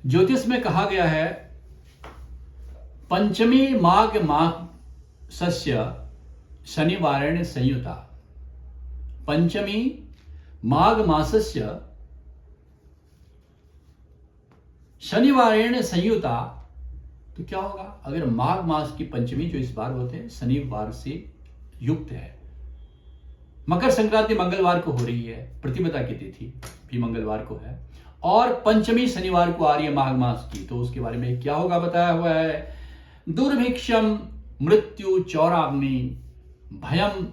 ज्योतिष में कहा गया है पंचमी माघ मासस्य शनिवारेण संयुता। पंचमी माघ मासस्य शनिवारेण संयुता। तो क्या होगा अगर माघ मास की पंचमी जो इस बार होते हैं शनिवार से युक्त है। मकर संक्रांति मंगलवार को हो रही है, प्रतिपदा की तिथि भी मंगलवार को है और पंचमी शनिवार को आ रही है माघ मास की। तो उसके बारे में क्या होगा बताया हुआ है, दुर्भिक्षम मृत्यु चौराग्नि भयम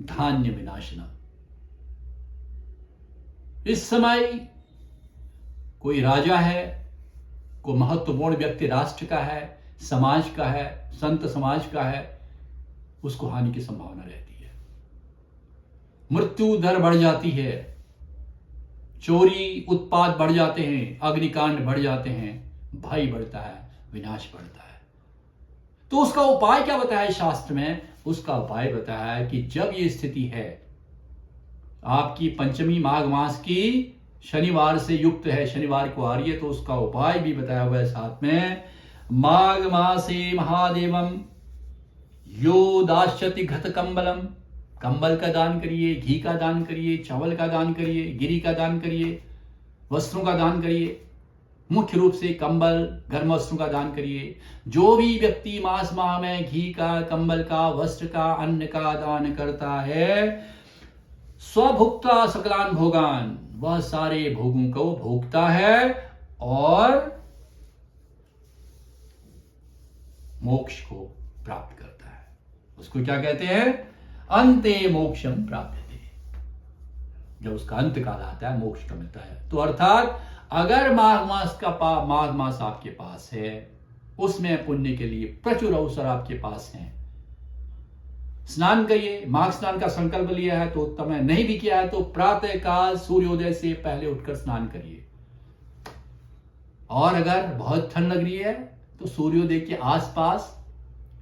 धान्य विनाशनम। इस समय कोई राजा है, कोई महत्वपूर्ण व्यक्ति राष्ट्र का है, समाज का है, संत समाज का है, उसको हानि की संभावना रहती है। मृत्यु दर बढ़ जाती है, चोरी उत्पात बढ़ जाते हैं, अग्निकांड बढ़ जाते हैं, भय बढ़ता है, विनाश बढ़ता है। तो उसका उपाय क्या बताया है शास्त्र में? उसका उपाय बताया है कि जब ये स्थिति है आपकी पंचमी माघ मास की शनिवार से युक्त है, शनिवार को आ रही है, तो उसका उपाय भी बताया हुआ है साथ में। माघ मासे महादेवम यो दास्यति घृत कंबलम। कंबल का दान करिए, घी का दान करिए, चावल का दान करिए, गिरी का दान करिए, वस्त्रों का दान करिए। मुख्य रूप से कंबल, गर्म वस्त्रों का दान करिए। जो भी व्यक्ति मास माह में घी का, कंबल का, वस्त्र का, अन्न का दान करता है, स्वभुक्ता सकलान भोगान, वह सारे भोगों को भोगता है और मोक्ष को प्राप्त करता है। उसको क्या कहते हैं? अंते मोक्षम प्राप्यते। जब उसका अंत काल आता है मोक्ष का मिलता है। तो अर्थात अगर माघ मास आपके पास है, उसमें पुण्य के लिए प्रचुर अवसर आपके पास हैं। स्नान करिए, माघ स्नान का संकल्प लिया है तो उत्तम है, नहीं भी किया है तो प्रातः काल सूर्योदय से पहले उठकर स्नान करिए। और अगर बहुत ठंड लग रही है तो सूर्योदय के आसपास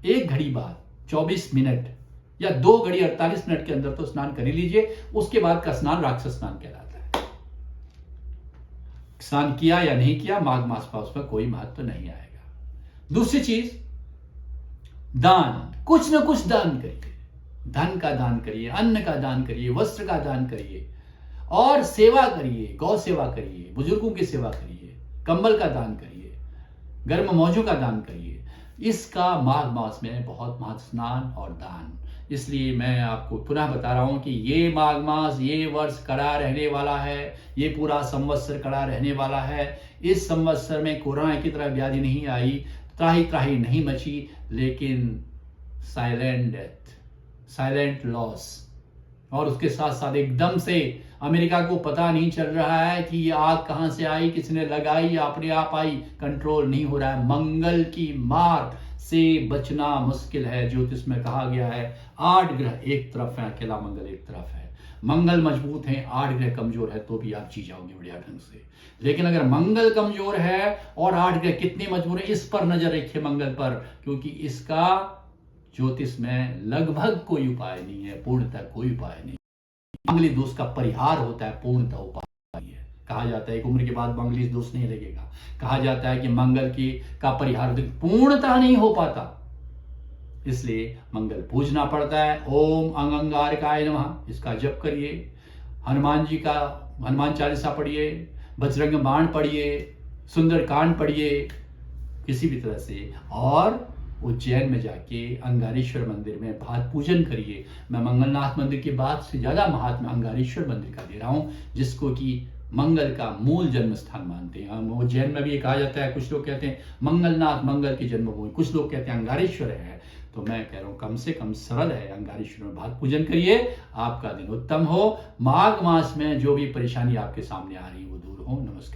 1 घड़ी बाद 24 मिनट या 2 घड़ी 48 मिनट के अंदर तो स्नान कर ही लीजिए। उसके बाद का स्नान राक्षस स्नान कहलाता है। स्नान किया या नहीं किया माघ मास का उसमें कोई महत्व नहीं आएगा। दूसरी चीज, दान, कुछ ना कुछ दान करिए। धन का दान करिए, अन्न का दान करिए, वस्त्र का दान करिए और सेवा करिए, गौ सेवा करिए, बुजुर्गों की सेवा करिए, कंबल का दान करिए, गर्म मौजों का दान करिए। इसका माघ मास में बहुत महत्व, स्नान और दान। इसलिए मैं आपको पुनः बता रहा हूं कि ये माघ मास, ये वर्ष कड़ा रहने वाला है, ये पूरा संवत्सर कड़ा रहने वाला है। इस संवत्सर में कोरोना की तरह व्याधि नहीं आई, त्राही त्राही नहीं मची, लेकिन साइलेंट डेथ, साइलेंट लॉस। और उसके साथ साथ एकदम से अमेरिका को पता नहीं चल रहा है कि ये आग कहां से आई, किसने लगाई या अपने आप आई, कंट्रोल नहीं हो रहा है। मंगल की मार से बचना मुश्किल है। ज्योतिष में कहा गया है 8 ग्रह एक तरफ है, अकेला मंगल एक तरफ है। मंगल मजबूत है, 8 ग्रह कमजोर है तो भी आप जी जाओगे बढ़िया ढंग से। लेकिन अगर मंगल कमजोर है और 8 ग्रह कितने मजबूत है, इस पर नजर रखिए मंगल पर, क्योंकि इसका ज्योतिष में लगभग कोई उपाय नहीं है, पूर्णतः कोई उपाय नहीं। मंगली दोष का परिहार होता है, पूर्णतः उपाय है। कहा जाता है एक उम्र के बाद मंगली दोष नहीं लगेगा। कहा जाता है कि मंगल की का परिहार पूर्णतः नहीं हो पाता, इसलिए मंगल पूजना पड़ता है। ओम अंगारकाय नमः, इसका जप करिए। हनुमान जी का हनुमान चालीसा पढ़िए, बजरंग बाण पढ़िए, सुंदरकांड पढ़िए किसी भी तरह से। और उज्जैन में जाके अंगारेश्वर मंदिर में भात पूजन करिए। मैं मंगलनाथ मंदिर की बात से ज्यादा महात्मा अंगारेश्वर मंदिर का दे रहा हूं, जिसको कि मंगल का मूल जन्म स्थान मानते हैं। उज्जैन में भी ये कहा जाता है, कुछ लोग कहते हैं मंगलनाथ मंगल की जन्मभूमि, कुछ लोग कहते हैं अंगारेश्वर है। तो मैं कह रहा हूं कम से कम सरल है, अंगारेश्वर में भात पूजन करिए, आपका दिन उत्तम हो। माघ मास में जो भी परेशानी आपके सामने आ रही है वो दूर हो। नमस्कार।